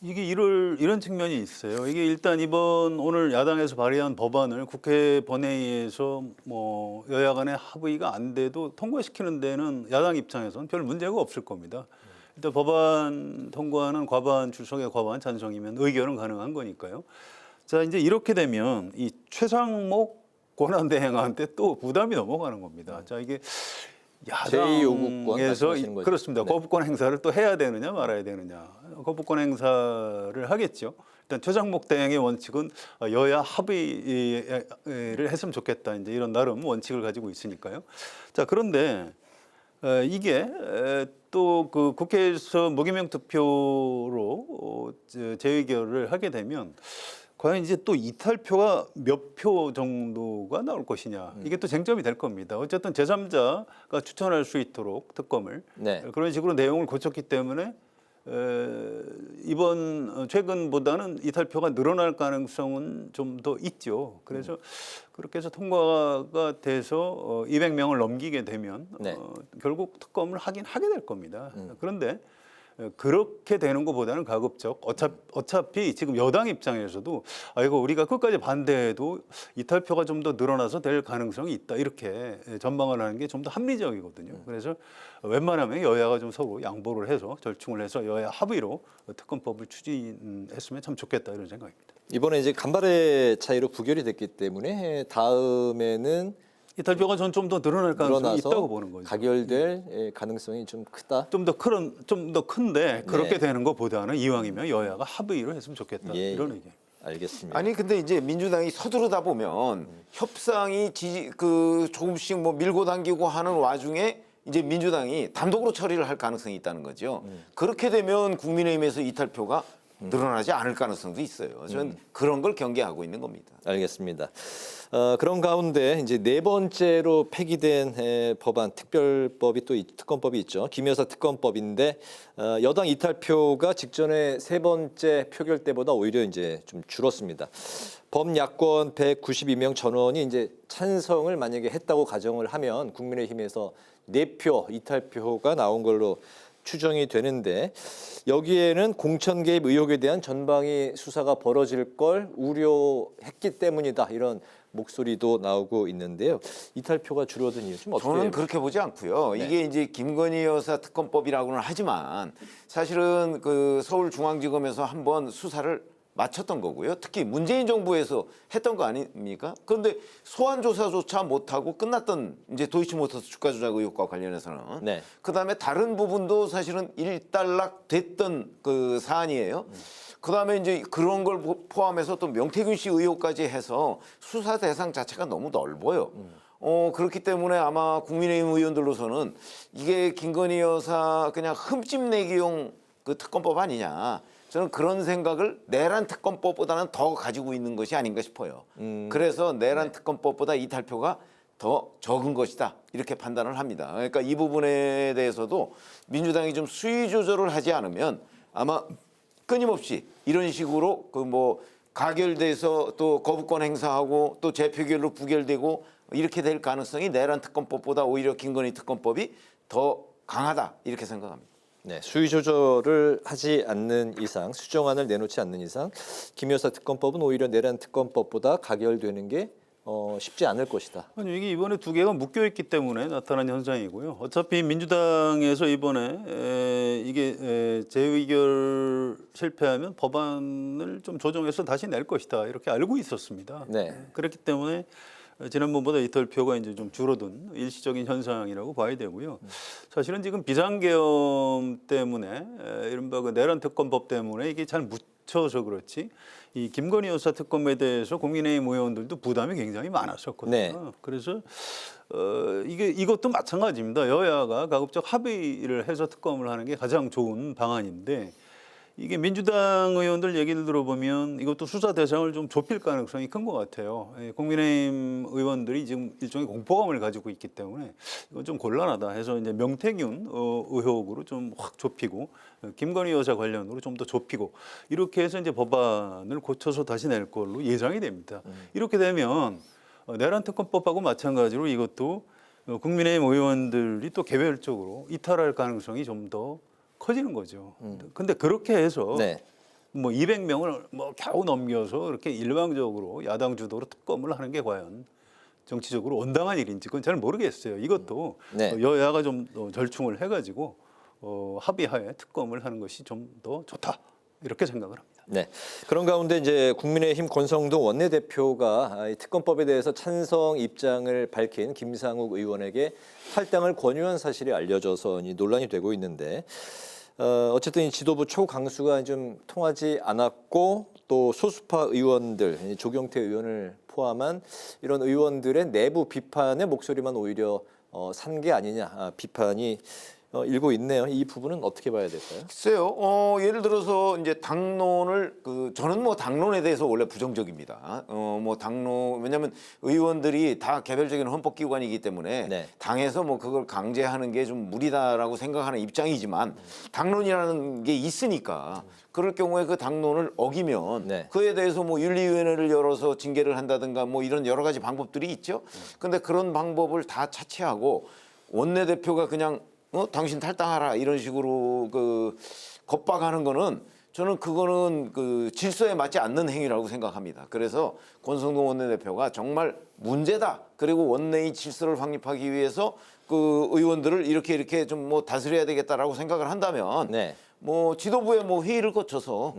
이게 이런 측면이 있어요. 이게 일단 이번 오늘 야당에서 발의한 법안을 국회 본회의에서 뭐 여야 간의 합의가 안 돼도 통과시키는 데는 야당 입장에서는 별 문제가 없을 겁니다. 일단 법안 통과는 과반 출석의 과반 찬성이면 의결은 가능한 거니까요. 자, 이제 이렇게 되면 이 최상목 권한대행한테 또 부담이 넘어가는 겁니다. 자, 이게 야당에서 그렇습니다. 네. 거부권 행사를 또 해야 되느냐 말아야 되느냐. 거부권 행사를 하겠죠. 일단 최상목 대행의 원칙은 여야 합의를 했으면 좋겠다. 이제 이런 나름 원칙을 가지고 있으니까요. 자, 그런데 이게 또 그 국회에서 무기명 투표로 재의결을 하게 되면 과연 이제 또 이탈표가 몇 표 정도가 나올 것이냐 이게 또 쟁점이 될 겁니다. 어쨌든 제3자가 추천할 수 있도록 특검을 네. 그런 식으로 내용을 고쳤기 때문에 이번 최근보다는 이탈표가 늘어날 가능성은 좀 더 있죠. 그래서 그렇게 해서 통과가 돼서 200명을 넘기게 되면 네. 결국 특검을 하긴 하게 될 겁니다. 그런데 그렇게 되는 것보다는 가급적 어차피 지금 여당 입장에서도 이거 우리가 끝까지 반대해도 이탈표가 좀 더 늘어나서 될 가능성이 있다 이렇게 전망을 하는 게 좀 더 합리적이거든요. 그래서 웬만하면 여야가 좀 서로 양보를 해서 절충을 해서 여야 합의로 특검법을 추진했으면 참 좋겠다 이런 생각입니다. 이번에 이제 간발의 차이로 부결이 됐기 때문에 다음에는 이탈표가 전 좀 더 늘어날 가능성이 있다고 보는 거죠. 가결될 가능성이 좀 크다. 좀 더 큰데 그렇게 네. 되는 것보다는 이왕이면 여야가 합의로 했으면 좋겠다 이런 의견. 알겠습니다. 아니 근데 이제 민주당이 서두르다 보면 협상이 조금씩 뭐 밀고 당기고 하는 와중에 이제 민주당이 단독으로 처리를 할 가능성이 있다는 거죠. 그렇게 되면 국민의힘에서 이탈표가 늘어나지 않을 가능성도 있어요. 저는 그런 걸 경계하고 있는 겁니다. 알겠습니다. 그런 가운데 이제 네 번째로 폐기된 법안 특별법이 또 특검법이 있죠. 김여사 특검법인데 여당 이탈표가 직전에 세 번째 표결 때보다 오히려 이제 좀 줄었습니다. 범야권 192명 전원이 이제 찬성을 만약에 했다고 가정을 하면 국민의힘에서 4표 이탈표가 나온 걸로 추정이 되는데 여기에는 공천 개입 의혹에 대한 전방위 수사가 벌어질 걸 우려했기 때문이다 이런 목소리도 나오고 있는데요. 이탈표가 줄어든 이유 좀 어떻게? 저는 그렇게 보지 않고요. 네. 이게 이제 김건희 여사 특검법이라고는 하지만 사실은 그 서울중앙지검에서 한번 수사를 마쳤던 거고요. 특히 문재인 정부에서 했던 거 아닙니까? 그런데 소환 조사조차 못하고 끝났던 이제 도이치모터스 주가 조작 의혹과 관련해서는 네. 그다음에 다른 부분도 사실은 일단락 됐던 그 사안이에요. 그다음에 이제 그런 걸 포함해서 또 명태균 씨 의혹까지 해서 수사 대상 자체가 너무 넓어요. 그렇기 때문에 아마 국민의힘 의원들로서는 이게 김건희 여사 그냥 흠집내기용 그 특검법 아니냐. 저는 그런 생각을 내란 특검법보다는 더 가지고 있는 것이 아닌가 싶어요. 그래서 내란 특검법보다 이탈표가 더 적은 것이다. 이렇게 판단을 합니다. 그러니까 이 부분에 대해서도 민주당이 좀 수위 조절을 하지 않으면 아마 끊임없이 이런 식으로 그 뭐 가결돼서 또 거부권 행사하고 또 재표결로 부결되고 이렇게 될 가능성이 내란 특검법보다 오히려 김건희 특검법이 더 강하다 이렇게 생각합니다. 네, 수위 조절을 하지 않는 이상, 수정안을 내놓지 않는 이상 김 여사 특검법은 오히려 내란 특검법보다 가결되는 게 쉽지 않을 것이다. 아니, 이게 이번에 두 개가 묶여 있기 때문에 나타난 현상이고요. 어차피 민주당에서 이번에 이게 재의결 실패하면 법안을 좀 조정해서 다시 낼 것이다 이렇게 알고 있었습니다. 네. 그렇기 때문에 지난번보다 이탈표가 이제 좀 줄어든 일시적인 현상이라고 봐야 되고요. 사실은 지금 비상계엄 때문에 이른바 그 내란 특검법 때문에 이게 잘 묻혀서 그렇지 이 김건희 여사 특검에 대해서 국민의힘 의원들도 부담이 굉장히 많았었거든요. 네. 그래서 이것도 마찬가지입니다. 여야가 가급적 합의를 해서 특검을 하는 게 가장 좋은 방안인데 이게 민주당 의원들 얘기를 들어보면 이것도 수사 대상을 좀 좁힐 가능성이 큰 것 같아요. 국민의힘 의원들이 지금 일종의 공포감을 가지고 있기 때문에 이건 좀 곤란하다 해서 이제 명태균 의혹으로 좀 확 좁히고 김건희 여사 관련으로 좀 더 좁히고 이렇게 해서 이제 법안을 고쳐서 다시 낼 걸로 예상이 됩니다. 이렇게 되면 내란 특검법하고 마찬가지로 이것도 국민의힘 의원들이 또 개별적으로 이탈할 가능성이 좀 더 커지는 거죠. 근데 그렇게 해서 네. 뭐 200명을 뭐 겨우 넘겨서 이렇게 일방적으로 야당 주도로 특검을 하는 게 과연 정치적으로 온당한 일인지 그건 잘 모르겠어요. 이것도 네. 여야가 좀 절충을 해가지고 합의하에 특검을 하는 것이 좀 더 좋다 이렇게 생각을 합니다. 네. 그런 가운데 이제 국민의힘 권성동 원내대표가 이 특검법에 대해서 찬성 입장을 밝힌 김상욱 의원에게 탈당을 권유한 사실이 알려져서 논란이 되고 있는데 어쨌든 이 지도부 초강수가 좀 통하지 않았고 또 소수파 의원들, 조경태 의원을 포함한 이런 의원들의 내부 비판의 목소리만 오히려 산 게 아니냐 비판이 일고 있네요. 이 부분은 어떻게 봐야 될까요? 글쎄요. 예를 들어서 이제 당론을 저는 뭐 당론에 대해서 원래 부정적입니다. 뭐 당론 왜냐하면 의원들이 다 개별적인 헌법기관이기 때문에 네. 당에서 뭐 그걸 강제하는 게 좀 무리다라고 생각하는 입장이지만 당론이라는 게 있으니까 그럴 경우에 그 당론을 어기면 네. 그에 대해서 뭐 윤리위원회를 열어서 징계를 한다든가 뭐 이런 여러 가지 방법들이 있죠. 근데 그런 방법을 다 차치하고 원내대표가 그냥 당신 탈당하라 이런 식으로 겁박하는 거는 저는 그거는 질서에 맞지 않는 행위라고 생각합니다. 그래서 권성동 원내대표가 정말 문제다. 그리고 원내의 질서를 확립하기 위해서 의원들을 이렇게 좀 뭐 다스려야 되겠다라고 생각을 한다면 네. 뭐 지도부에 뭐 회의를 거쳐서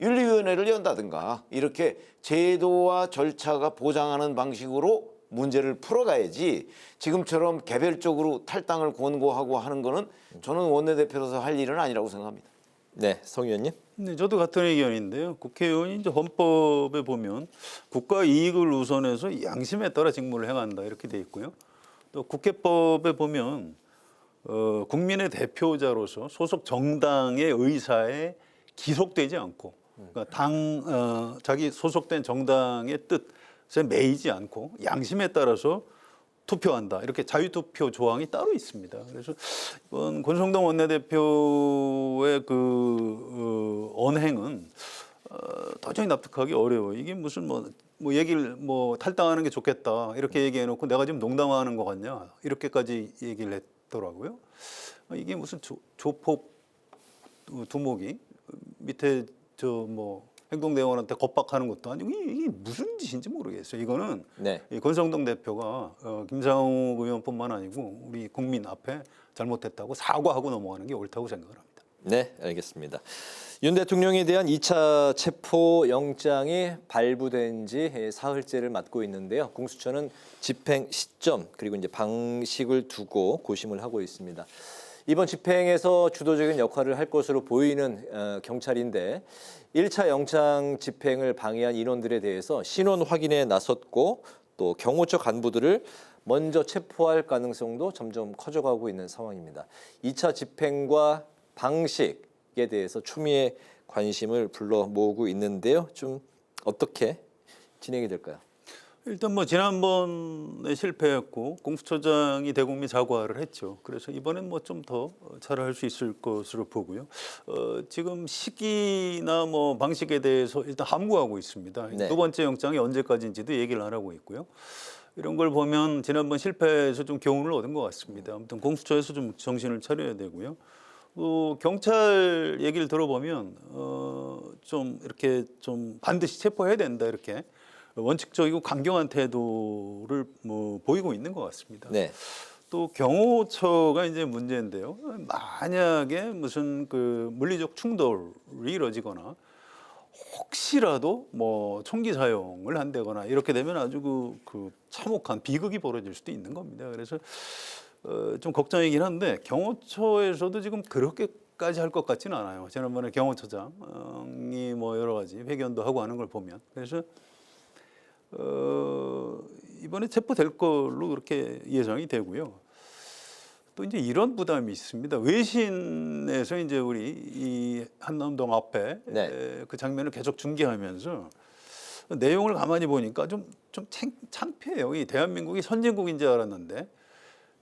윤리위원회를 연다든가 이렇게 제도와 절차가 보장하는 방식으로 문제를 풀어가야지 지금처럼 개별적으로 탈당을 권고하고 하는 거는 저는 원내대표로서 할 일은 아니라고 생각합니다. 네, 성 의원님. 네, 저도 같은 의견인데요. 국회의원이 이제 헌법에 보면 국가 이익을 우선해서 양심에 따라 직무를 행한다 이렇게 돼 있고요. 또 국회법에 보면 국민의 대표자로서 소속 정당의 의사에 기속되지 않고 그러니까 자기 소속된 정당의 뜻에 매이지 않고 양심에 따라서 투표한다. 이렇게 자유투표 조항이 따로 있습니다. 그래서 이번 권성동 원내대표의 언행은 도저히 납득하기 어려워요. 이게 무슨 뭐 얘기를 탈당하는 게 좋겠다 이렇게 얘기해놓고 내가 지금 농담하는 것 같냐 이렇게까지 얘기를 했더라고요. 이게 무슨 조폭 두목이 밑에 행동대원한테 겁박하는 것도 아니고 이게 무슨 짓인지 모르겠어요. 이거는 네. 이 권성동 대표가 김상욱 의원뿐만 아니고 우리 국민 앞에 잘못했다고 사과하고 넘어가는 게 옳다고 생각을 합니다. 네, 알겠습니다. 윤 대통령에 대한 2차 체포영장이 발부된 지 사흘째를 맞고 있는데요. 공수처는 집행 시점 그리고 이제 방식을 두고 고심을 하고 있습니다. 이번 집행에서 주도적인 역할을 할 것으로 보이는 경찰인데 1차 영장 집행을 방해한 인원들에 대해서 신원 확인에 나섰고 또 경호처 간부들을 먼저 체포할 가능성도 점점 커져가고 있는 상황입니다. 2차 집행과 방식에 대해서 초미의 관심을 불러 모으고 있는데요. 좀 어떻게 진행이 될까요? 일단 지난번에 실패했고 공수처장이 대국민 사과를 했죠. 그래서 이번엔 좀 더 잘할 수 있을 것으로 보고요. 지금 시기나 방식에 대해서 일단 함구하고 있습니다. 네. 두 번째 영장이 언제까지인지도 얘기를 안 하고 있고요. 이런 걸 보면 지난번 실패에서 좀 교훈을 얻은 것 같습니다. 아무튼 공수처에서 좀 정신을 차려야 되고요. 경찰 얘기를 들어보면 좀 이렇게 좀 반드시 체포해야 된다 이렇게 원칙적이고 강경한 태도를 뭐 보이고 있는 것 같습니다. 네. 또 경호처가 이제 문제인데요. 만약에 무슨 그 물리적 충돌이 이루어지거나 혹시라도 뭐 총기 사용을 한다거나 이렇게 되면 아주 그 참혹한 비극이 벌어질 수도 있는 겁니다. 그래서 좀 걱정이긴 한데 경호처에서도 지금 그렇게까지 할 것 같지는 않아요. 지난번에 경호처장이 뭐 여러 가지 회견도 하고 하는 걸 보면 그래서 이번에 체포될 걸로 그렇게 예상이 되고요. 또 이제 이런 부담이 있습니다. 외신에서 이제 우리 이 한남동 앞에 그 장면을 계속 중계하면서 내용을 가만히 보니까 좀 창피해요. 이 대한민국이 선진국인 줄 알았는데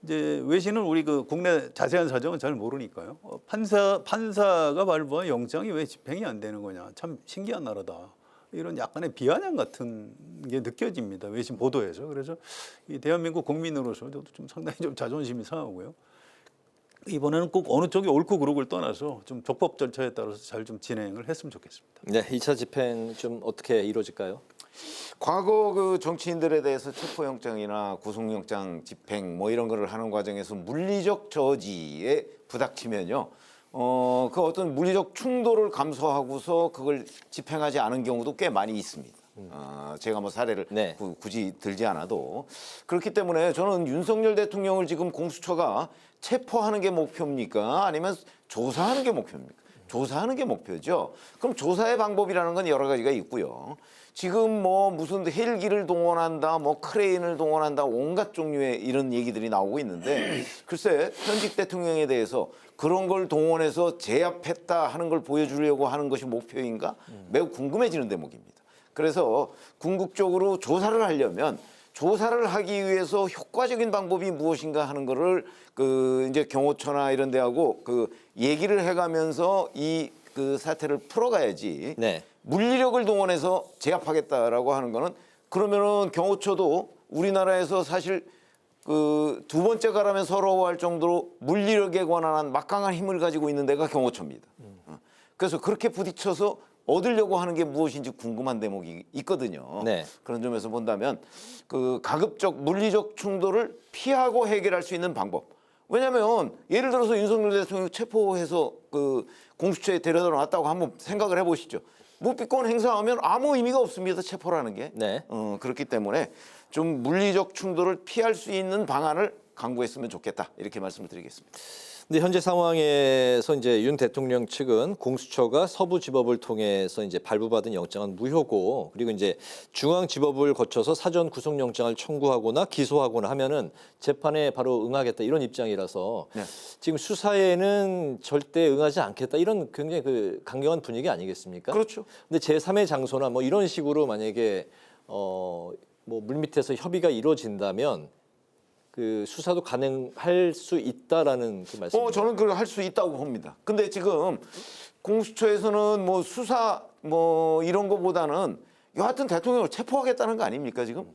이제 외신은 우리 그 국내 자세한 사정은 잘 모르니까요. 판사가 발부한 영장이 왜 집행이 안 되는 거냐. 참 신기한 나라다. 이런 약간의 비아냥 같은 게 느껴집니다. 외신 보도에서. 그래서 이 대한민국 국민으로서 저도 좀 상당히 좀 자존심이 상하고요. 이번에는 꼭 어느 쪽이 옳고 그르고를 떠나서 좀 적법 절차에 따라서 잘 좀 진행을 했으면 좋겠습니다. 네, 2차 집행 좀 어떻게 이루어질까요? 과거 그 정치인들에 대해서 체포영장이나 구속영장 집행 뭐 이런 거를 하는 과정에서 물리적 저지에 부닥치면요. 그 어떤 물리적 충돌을 감수하고서 그걸 집행하지 않은 경우도 꽤 많이 있습니다. 제가 뭐 사례를 굳이 들지 않아도 그렇기 때문에 저는 윤석열 대통령을 지금 공수처가 체포하는 게 목표입니까? 아니면 조사하는 게 목표입니까? 조사하는 게 목표죠. 그럼 조사의 방법이라는 건 여러 가지가 있고요. 지금 뭐 무슨 헬기를 동원한다, 뭐 크레인을 동원한다, 온갖 종류의 이런 얘기들이 나오고 있는데 글쎄 현직 대통령에 대해서 그런 걸 동원해서 제압했다 하는 걸 보여주려고 하는 것이 목표인가? 매우 궁금해지는 대목입니다. 그래서 궁극적으로 조사를 하려면 조사를 하기 위해서 효과적인 방법이 무엇인가 하는 거를 그 이제 경호처나 이런 데하고 그 얘기를 해가면서 그 사태를 풀어가야지. 물리력을 동원해서 제압하겠다라고 하는 거는 그러면은 경호처도 우리나라에서 사실 그 두 번째 가라면 서러워할 정도로 물리력에 관한 막강한 힘을 가지고 있는 데가 경호처입니다. 그래서 그렇게 부딪혀서 얻으려고 하는 게 무엇인지 궁금한 대목이 있거든요. 그런 점에서 본다면 그 가급적 물리적 충돌을 피하고 해결할 수 있는 방법. 왜냐하면 예를 들어서 윤석열 대통령 체포해서 그 공수처에 데려다 놨다고 한번 생각을 해보시죠. 무기권 행사하면 아무 의미가 없습니다. 체포라는 게. 그렇기 때문에 좀 물리적 충돌을 피할 수 있는 방안을 강구했으면 좋겠다. 이렇게 말씀을 드리겠습니다. 근데 현재 상황에서 이제 윤 대통령 측은 공수처가 서부지법을 통해서 이제 발부받은 영장은 무효고 그리고 이제 중앙지법을 거쳐서 사전 구속영장을 청구하거나 기소하거나 하면은 재판에 바로 응하겠다 이런 입장이라서 지금 수사에는 절대 응하지 않겠다 이런 굉장히 그 강경한 분위기 아니겠습니까? 그렇죠. 근데 제3의 장소나 뭐 이런 식으로 만약에 뭐 물밑에서 협의가 이루어진다면 그 수사도 가능할 수 있다라는 그 말씀. 저는 그걸 할 수 있다고 봅니다. 근데 지금 공수처에서는 뭐 수사 뭐 이런 거보다는 여하튼 대통령을 체포하겠다는 거 아닙니까 지금?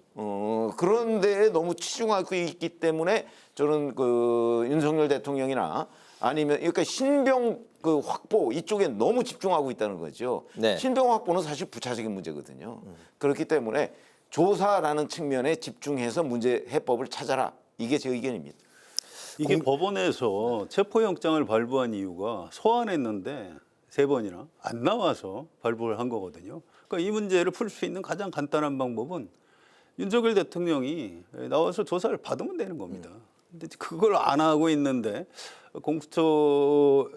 그런데 너무 치중하고 있기 때문에 저는 그 윤석열 대통령이나 아니면 그러니까 신병 그 확보 이쪽에 너무 집중하고 있다는 거죠. 신병 확보는 사실 부차적인 문제거든요. 그렇기 때문에 조사라는 측면에 집중해서 문제 해법을 찾아라. 이게 제 의견입니다. 이게 법원에서 체포영장을 발부한 이유가 소환했는데 3번이나 안 나와서 발부를 한 거거든요. 그러니까 이 문제를 풀 수 있는 가장 간단한 방법은 윤석열 대통령이 나와서 조사를 받으면 되는 겁니다. 근데 그걸 안 하고 있는데 공수처도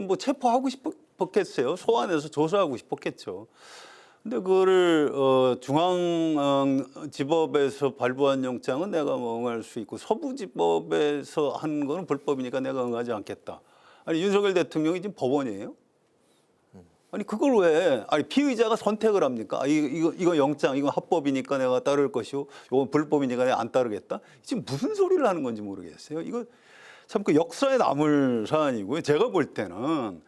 뭐 체포하고 싶었겠어요. 소환해서 조사하고 싶었겠죠. 근데 그거를 중앙지법에서 발부한 영장은 내가 뭐 응할 수 있고 서부지법에서 한 거는 불법이니까 내가 응하지 않겠다. 아니 윤석열 대통령이 지금 법원이에요? 아니 그걸 왜 피의자가 선택을 합니까? 이거 영장 이거 합법이니까 내가 따를 것이고 이건 불법이니까 내가 안 따르겠다. 지금 무슨 소리를 하는 건지 모르겠어요. 이거 참 그 역사에 남을 사안이고요. 제가 볼 때는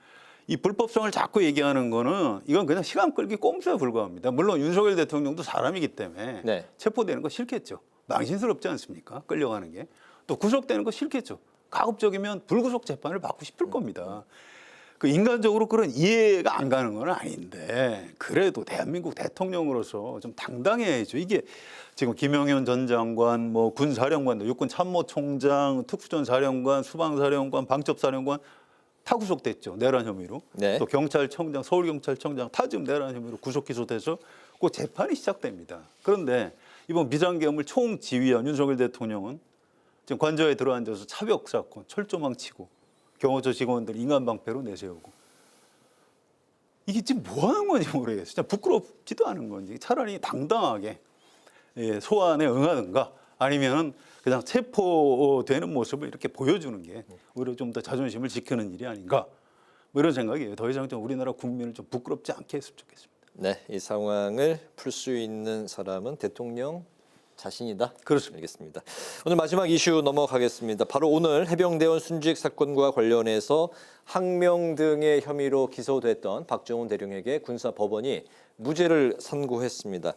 이 불법성을 자꾸 얘기하는 거는 이건 그냥 시간 끌기 꼼수에 불과합니다. 물론 윤석열 대통령도 사람이기 때문에 체포되는 거 싫겠죠. 망신스럽지 않습니까? 끌려가는 게. 또 구속되는 거 싫겠죠. 가급적이면 불구속 재판을 받고 싶을 겁니다. 그 인간적으로 그런 이해가 안 가는 건 아닌데 그래도 대한민국 대통령으로서 좀 당당해야죠. 이게 지금 김영현 전 장관, 뭐 군사령관도 육군참모총장, 특수전사령관, 수방사령관, 방첩사령관 다 구속됐죠. 내란 혐의로. 네. 또 경찰청장, 서울경찰청장 다 지금 내란 혐의로 구속 기소돼서 그 재판이 시작됩니다. 그런데 이번 비상계엄을 총지휘한 윤석열 대통령은 지금 관저에 들어앉아서 차벽 사건, 철조망 치고 경호처 직원들 인간방패로 내세우고 이게 지금 뭐 하는 건지 모르겠어요. 진짜 부끄럽지도 않은 건지 차라리 당당하게 소환에 응하든가 아니면 그냥 체포되는 모습을 이렇게 보여주는 게 오히려 좀 더 자존심을 지키는 일이 아닌가 뭐 이런 생각이에요. 더 이상 좀 우리나라 국민을 좀 부끄럽지 않게 했으면 좋겠습니다. 네, 이 상황을 풀 수 있는 사람은 대통령 자신이다. 그렇습니다. 알겠습니다. 오늘 마지막 이슈 넘어가겠습니다. 바로 오늘 해병대원 순직 사건과 관련해서 항명 등의 혐의로 기소됐던 박정훈 대령에게 군사법원이 무죄를 선고했습니다.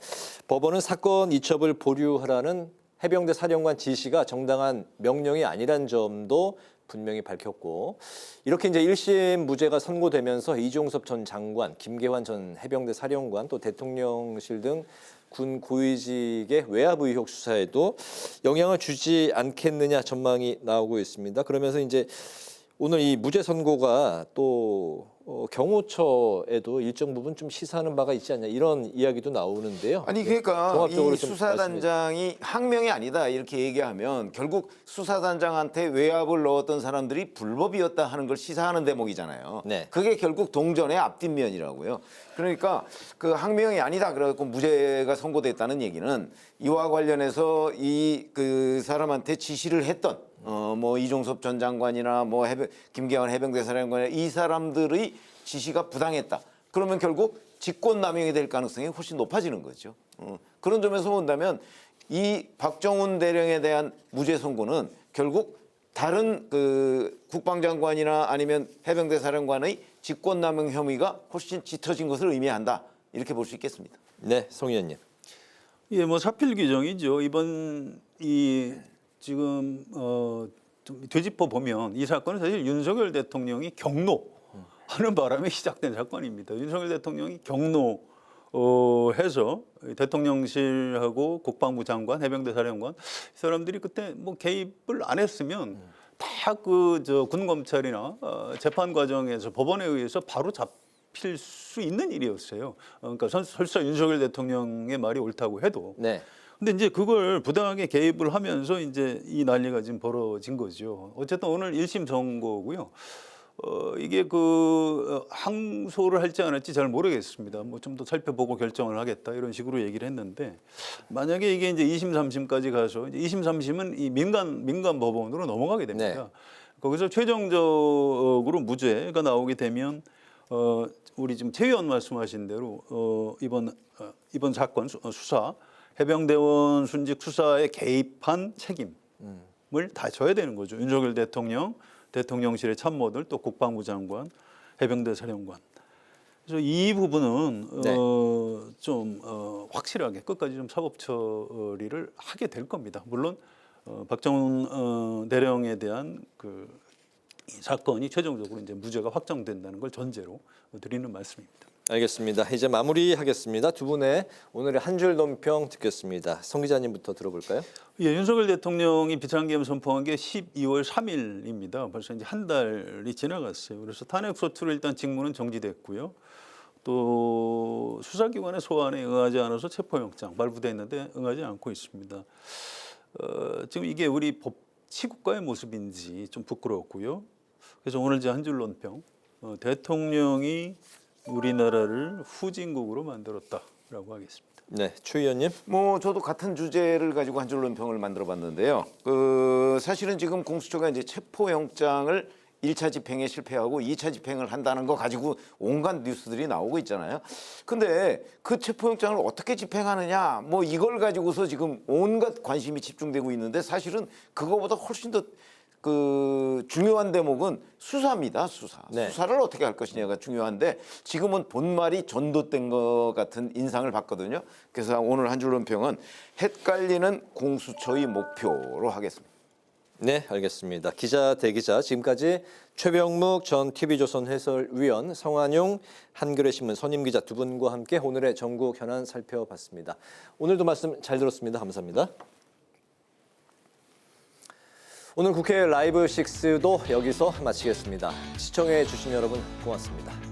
법원은 사건 이첩을 보류하라는 해병대 사령관 지시가 정당한 명령이 아니란 점도 분명히 밝혔고 이렇게 이제 1심 무죄가 선고되면서 이종섭 전 장관, 김계환 전 해병대 사령관 또 대통령실 등 군 고위직의 외압 의혹 수사에도 영향을 주지 않겠느냐 전망이 나오고 있습니다. 그러면서 이제 오늘 이 무죄 선고가 또 경호처에도 일정 부분 좀 시사하는 바가 있지 않냐 이런 이야기도 나오는데요. 아니 그러니까 종합적으로 이 좀 수사단장이 항명이 아니다 이렇게 얘기하면 결국 수사단장한테 외압을 넣었던 사람들이 불법이었다 하는 걸 시사하는 대목이잖아요. 네. 그게 결국 동전의 앞뒷면이라고요. 그러니까 그 항명이 아니다 그래갖고 무죄가 선고됐다는 얘기는 이와 관련해서 이 그 사람한테 지시를 했던 뭐 이종섭 전 장관이나 뭐 김계환 해병대 사령관이나 이 사람들의 지시가 부당했다. 그러면 결국 직권남용이 될 가능성이 훨씬 높아지는 거죠. 그런 점에서 본다면 이 박정훈 대령에 대한 무죄 선고는 결국 다른 그 국방장관이나 아니면 해병대 사령관의 직권남용 혐의가 훨씬 짙어진 것을 의미한다. 이렇게 볼 수 있겠습니다. 네, 송 의원님. 예, 뭐 사필 규정이죠. 이번 이 지금 좀 되짚어 보면 이 사건은 사실 윤석열 대통령이 경로하는 바람에 시작된 사건입니다. 윤석열 대통령이 경로해서 대통령실하고 국방부 장관, 해병대 사령관 이 사람들이 그때 뭐 개입을 안 했으면 다 그 저 군 검찰이나 재판 과정에서 법원에 의해서 바로 잡힐 수 있는 일이었어요. 그러니까 설사 윤석열 대통령의 말이 옳다고 해도. 네. 근데 이제 그걸 부당하게 개입을 하면서 이제 이 난리가 지금 벌어진 거죠. 어쨌든 오늘 1심 선고고요. 이게 그 항소를 할지 안 할지 잘 모르겠습니다. 뭐 좀 더 살펴보고 결정을 하겠다 이런 식으로 얘기를 했는데 만약에 이게 이제 2심, 3심까지 가서 이제 2심, 3심은 이 민간 법원으로 넘어가게 됩니다. 네. 거기서 최종적으로 무죄가 나오게 되면 우리 지금 최 의원 말씀하신 대로 이번 사건 수사 해병대원 순직 수사에 개입한 책임을 다 져야 되는 거죠. 윤석열 대통령, 대통령실의 참모들, 또 국방부 장관, 해병대 사령관. 그래서 이 부분은 네. 좀 확실하게 끝까지 좀 사법 처리를 하게 될 겁니다. 물론 박정훈 대령에 대한 이 사건이 최종적으로 이제 무죄가 확정된다는 걸 전제로 드리는 말씀입니다. 알겠습니다. 이제 마무리하겠습니다. 두 분의 오늘의 한 줄 논평 듣겠습니다. 성 기자님부터 들어볼까요? 예, 윤석열 대통령이 비상계엄 선포한 게 12월 3일입니다. 벌써 이제 한 달이 지나갔어요. 그래서 탄핵소추로 일단 직무는 정지됐고요. 또 수사기관의 소환에 응하지 않아서 체포영장 발부됐는데 응하지 않고 있습니다. 지금 이게 우리 법치국가의 모습인지 좀 부끄럽고요. 그래서 오늘 이제 한 줄 논평, 대통령이 우리나라를 후진국으로 만들었다라고 하겠습니다. 네, 최 의원님. 뭐 저도 같은 주제를 가지고 한 줄 논평을 만들어봤는데요. 사실은 지금 공수처가 이제 체포영장을 1차 집행에 실패하고 2차 집행을 한다는 거 가지고 온갖 뉴스들이 나오고 있잖아요. 근데 그 체포영장을 어떻게 집행하느냐, 뭐 이걸 가지고서 지금 온갖 관심이 집중되고 있는데 사실은 그거보다 훨씬 더 그 중요한 대목은 수사입니다. 수사. 네. 수사를 어떻게 할 것이냐가 중요한데 지금은 본말이 전도된 것 같은 인상을 받거든요. 그래서 오늘 한 줄 논평은 헷갈리는 공수처의 목표로 하겠습니다. 네, 알겠습니다. 기자, 대기자, 지금까지 최병묵 전 TV조선 해설위원, 성한용 한겨레 신문 선임기자 두 분과 함께 오늘의 전국 현안 살펴봤습니다. 오늘도 말씀 잘 들었습니다. 감사합니다. 오늘 국회 라이브 6도 여기서 마치겠습니다. 시청해 주신 여러분 고맙습니다.